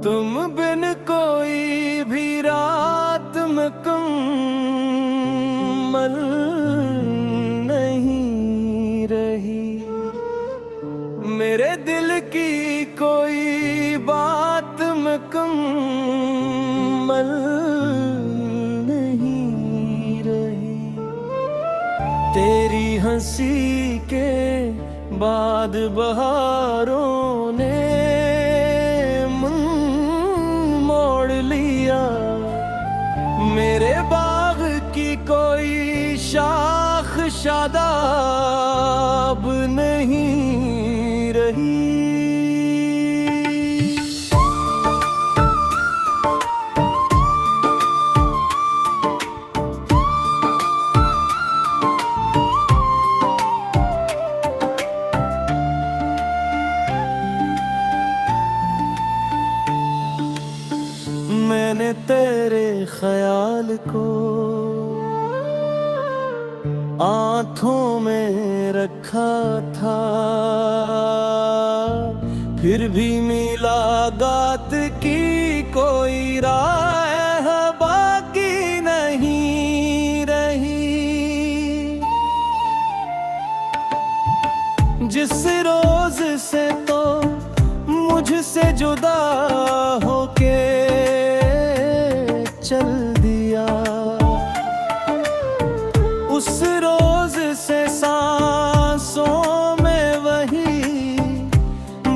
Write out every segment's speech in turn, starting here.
तुम बिन कोई भी रात मुकम्मल नहीं रही। मेरे दिल की कोई बात मुकम्मल नहीं रही। तेरी हंसी के बाद बहारों ने मेरे बाग की कोई शाख शादाब नहीं रही। मैंने तेरे ख्याल को आँखों में रखा था, फिर भी मुलाकात की कोई राह बाकी नहीं रही। जिस रोज से तो मुझसे जुदा होके चल दिया, उस रोज से सांसों में वही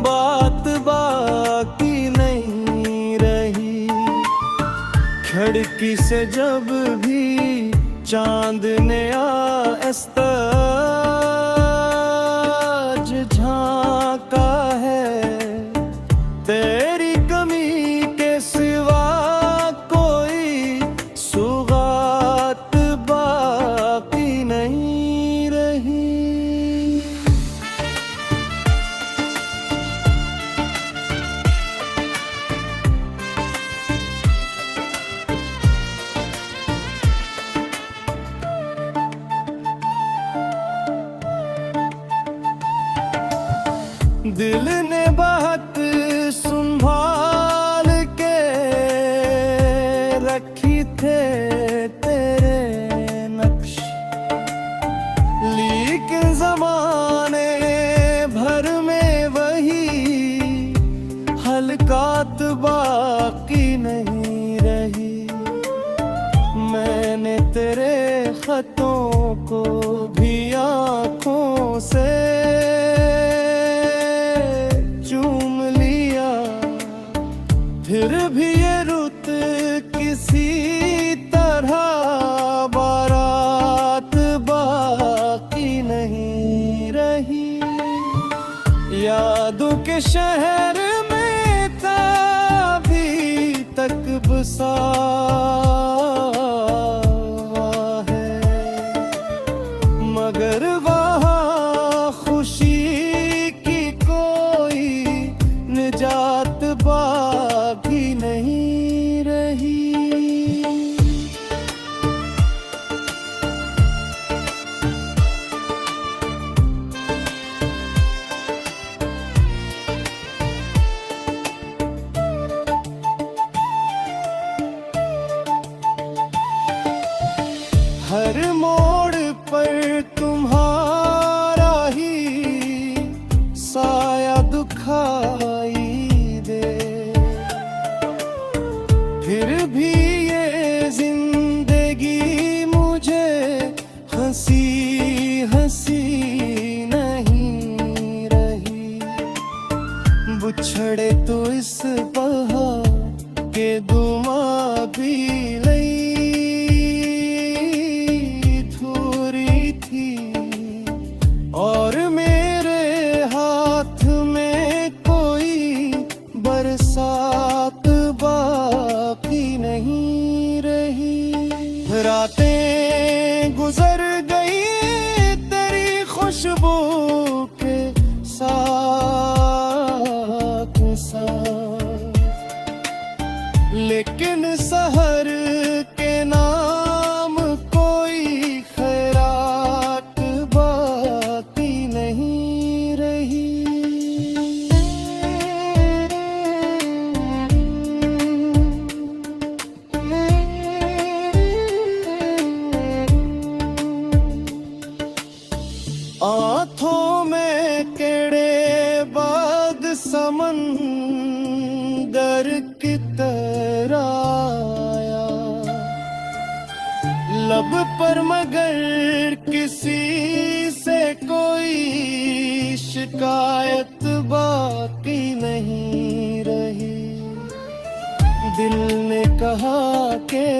बात बाकी नहीं रही। खिड़की से जब भी चांद ने आस्ताज झांका है, तेरी कमी के सिवा दिल ने बहुत संभाल के रखी थे तेरे नक्श, लेकिन ज़माने भर में वही हलकात बाकी नहीं रही। मैंने तेरे खतों को भी आँखों से फिर भी ये रुत किसी तरह बारात बाकी नहीं रही। यादों के शहर में था अभी तक बसा है, मगर वहाँ खुशी की कोई निजात बाकी नहीं रही। हर मोड़ पर तुम्हारा ही साया दुखाई दे, फिर भी ये जिंदगी मुझे हंसी हंसी नहीं रही। बुछड़े तो इस बहार के दुमा भी लई धुरी थी, और मेरे हाथ में कोई बरसात बाकी नहीं रही। रातें गुजर गई तेरी खुशबू के साथ साथ, लेकिन सहर के नाम कोई खैरात बाकी नहीं रही। लब पर मगर किसी से कोई शिकायत बाकी नहीं रही। दिल ने कहा के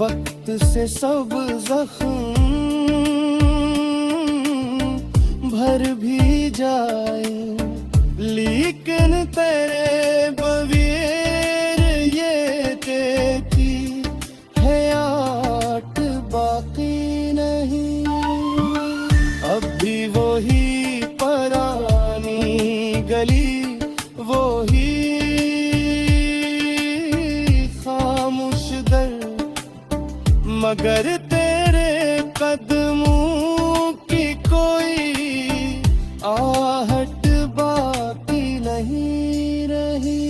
वक्त से सब जख्म भर भी जाए, लेकिन तेरे बगैर ये देखी हयात बाकी नहीं। अब भी वही पुरानी गली, वही खामोश दर, मगर तेरे कदमों की कोई आहट बाकी नहीं रही।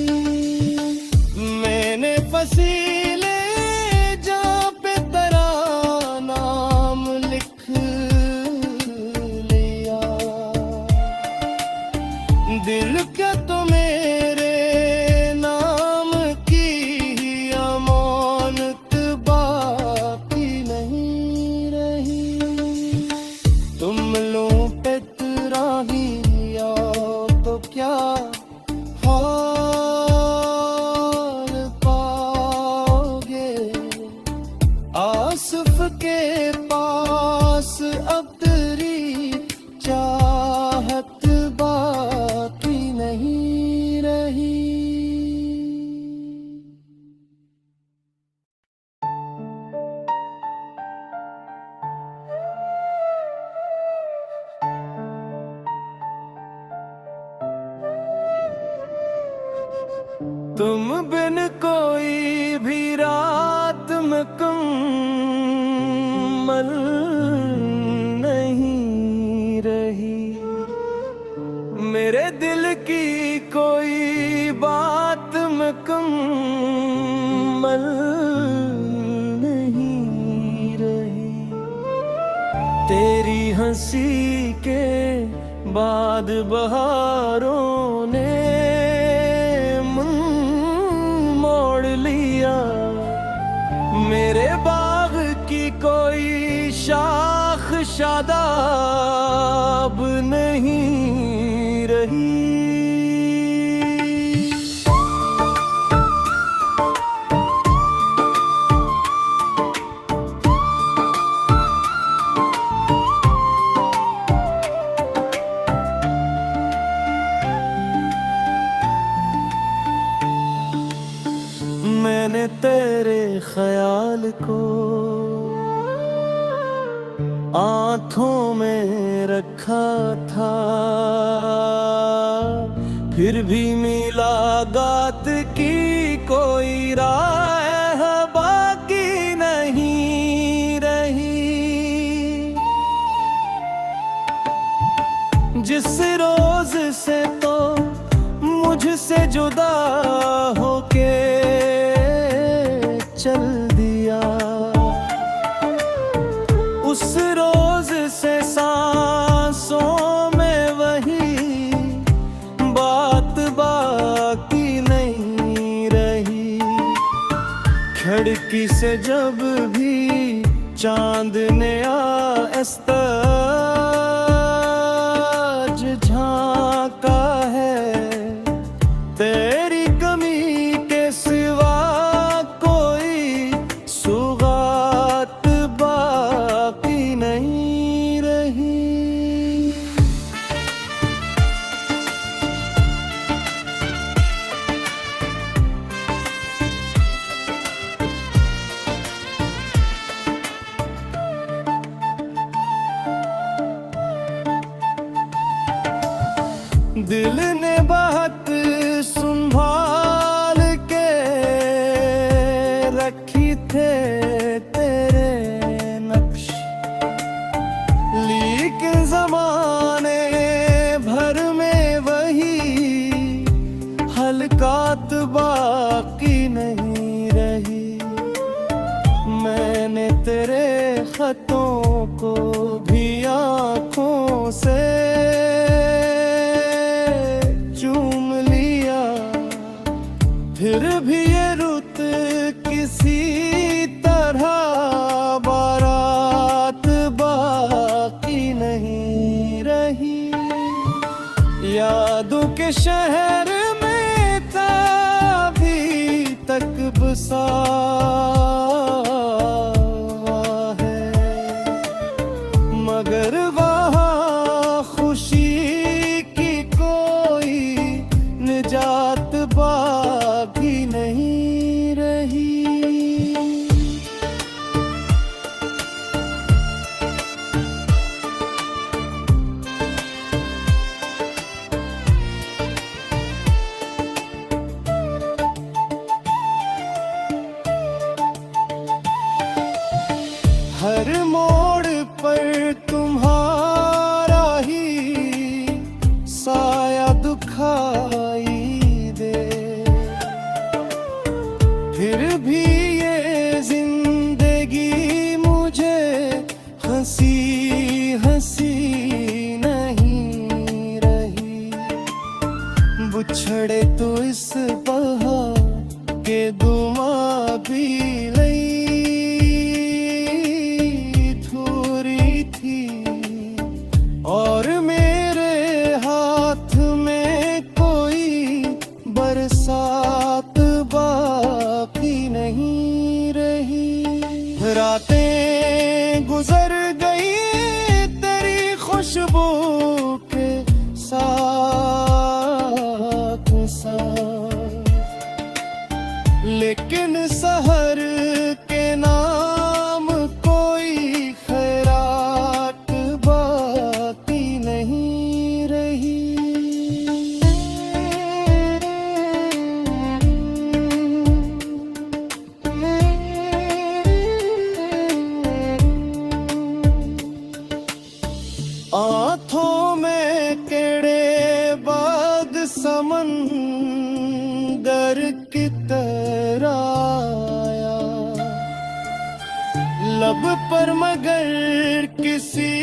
मैंने फसीले जहाँ पे तेरा नाम लिख लिया, दिल क्या तो मेरे नाम की अमानत बाकी नहीं रही। तुम लोग पे तराहिया तो क्या हाल पाओगे, आसिफ के पास अब तेरी चाहत बाकी नहीं रही। तुम बिन कोई भी रात मुकम्मल नहीं रही। मेरे दिल की कोई बात मुकम्मल नहीं रही। तेरी हंसी के बाद बहारों ने मोड़ लिया। मेरे बाग की कोई शाख शादाब नहीं रही। मैंने तेरे ख्याल को आँखों में रखा था, फिर भी मुलाकात की कोई राह बाकी नहीं रही। जिस रोज से तो मुझसे जुदा होके चल दिया, उस रोज से सांसों में वही बात बाकी नहीं रही। खिड़की से जब भी चांद ने आस्ता झांका है, तेरी कमी के सिवा कोई सुगात बाकी नहीं रही। दिल ने बहुत संभाल के रखी थे तेरे नक्श, लेकिन जमाने भर में वही हलकात बाकी नहीं रही। मैंने तेरे खतों को भी आँखों से चूम लिया, फिर भी ये रुत किसी तरह बार हर मोड़ पर तुम्हारा ही साया दुखाई दे, फिर भी ये जिंदगी मुझे हंसी हंसी नहीं रही। बुछड़े तो इस बहा के दुआ भी थोड़ी थी, और मेरे हाथ में कोई बरसात बाकी नहीं रही। रातें गुजर गई तेरी खुशबू के साथ साथ, लेकिन सहर के नाम कोई खैरात बाकी नहीं रही। आँखों में केड़े बाद समंदर की तरह आया, लब पर मगर किसी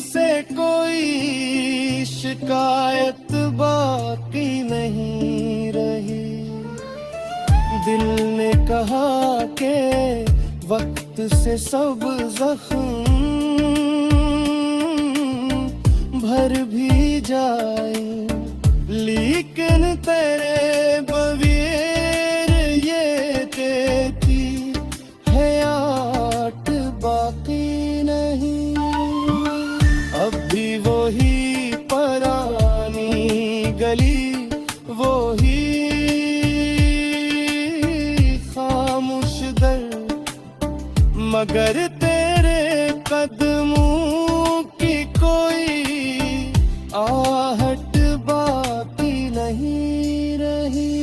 से कोई शिकायत बाकी नहीं रही। दिल ने कहा के वक्त से सब जख्म भर भी जाए, लेकिन तेरे बवेर ये देती है आट बाकी नहीं। अब भी वही पुरानी गली, वही खामोश दर, मगर तेरे कदमों की कोई आहट बाकी नहीं रही।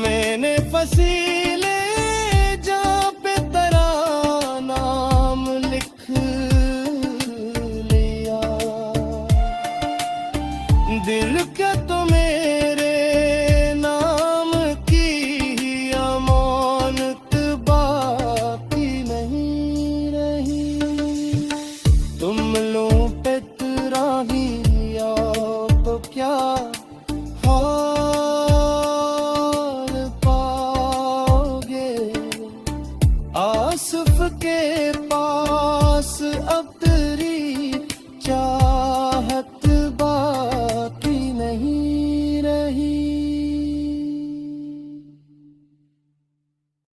मैंने फसीले जहाँ पे तेरा नाम लिख लिया, दिल का तो मेरे नाम की अमानत बाकी नहीं रही। तुम लोग पे राहिया तो क्या हाल पाओगे, आसिफ के पास अब